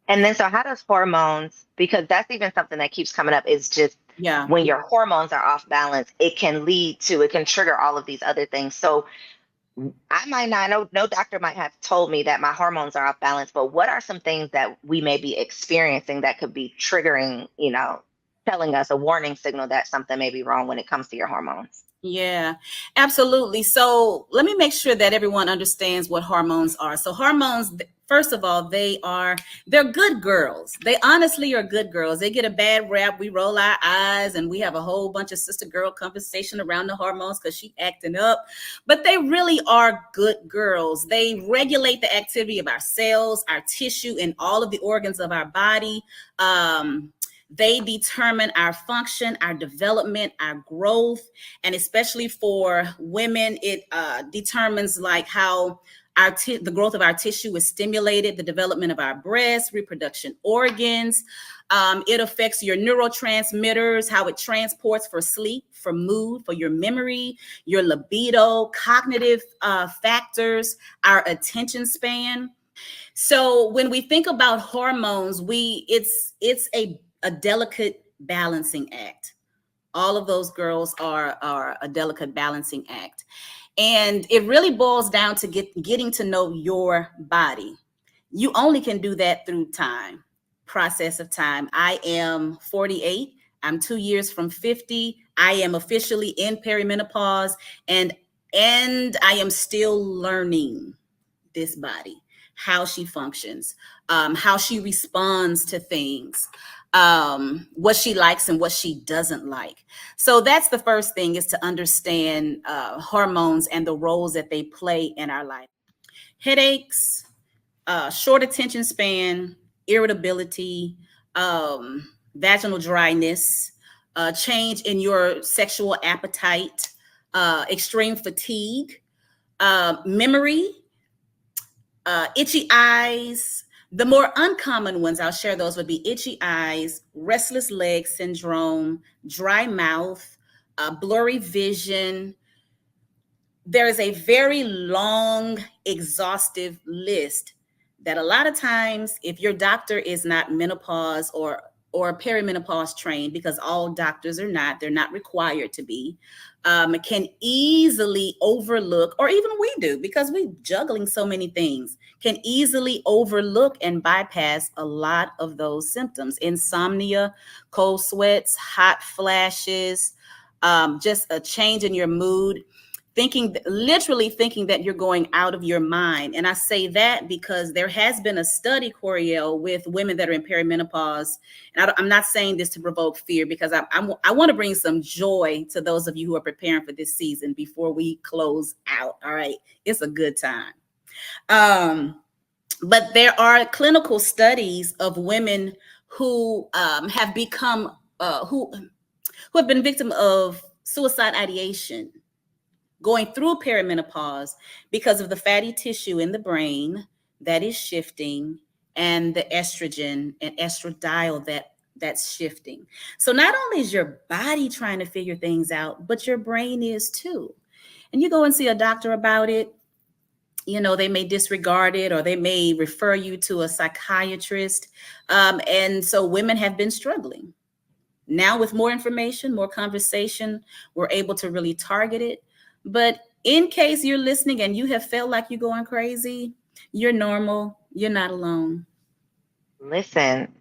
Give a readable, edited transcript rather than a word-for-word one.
And then, so how does hormones, because that's even something that keeps coming up, is just Yeah. when your hormones are off balance, it can trigger all of these other things. So I might not know, no doctor might have told me that my hormones are off balance, but what are some things that we may be experiencing that could be triggering, telling us a warning signal that something may be wrong when it comes to your hormones? Yeah, absolutely. So let me make sure that everyone understands what hormones are. So hormones, first of all, they're good girls. They honestly are good girls. They get a bad rap. We roll our eyes and we have a whole bunch of sister girl conversation around the hormones because she acting up. But they really are good girls. They regulate the activity of our cells, our tissue, and all of the organs of our body. They determine our function, our development, our growth, and especially for women, it determines like how the growth of our tissue is stimulated, the development of our breasts, reproduction organs. It affects your neurotransmitters, how it transports for sleep, for mood, for your memory, your libido, cognitive factors, our attention span. So when we think about hormones, it's a delicate balancing act. All of those girls are a delicate balancing act, and it really boils down to getting to know your body. You only can do that through time, process of time. I am 48. I'm 2 years from 50. I am officially in perimenopause, and I am still learning this body, how she functions, how she responds to things, what she likes and what she doesn't like. So that's the first thing, is to understand hormones and the roles that they play in our life. Headaches, short attention span, irritability, vaginal dryness, change in your sexual appetite, extreme fatigue, memory, itchy eyes. The more uncommon ones, I'll share those, would be itchy eyes, restless leg syndrome, dry mouth, blurry vision. There is a very long, exhaustive list that a lot of times, if your doctor is not menopause or perimenopause trained, because all doctors are not, they're not required to be, can easily overlook, or even we do, because we're juggling so many things, can easily overlook and bypass a lot of those symptoms. Insomnia, cold sweats, hot flashes, just a change in your mood, literally thinking that you're going out of your mind. And I say that because there has been a study, Koereyelle, with women that are in perimenopause. And I'm not saying this to provoke fear, because I want to bring some joy to those of you who are preparing for this season before we close out. All right. It's a good time. But there are clinical studies of women who have become, who have been victim of suicide ideation, going through perimenopause, because of the fatty tissue in the brain that is shifting, and the estrogen and estradiol that's shifting. So not only is your body trying to figure things out, but your brain is too. And you go and see a doctor about it, they may disregard it, or they may refer you to a psychiatrist. And so women have been struggling. Now, with more information, more conversation, we're able to really target it. But in case you're listening and you have felt like you're going crazy, you're normal. You're not alone. Listen,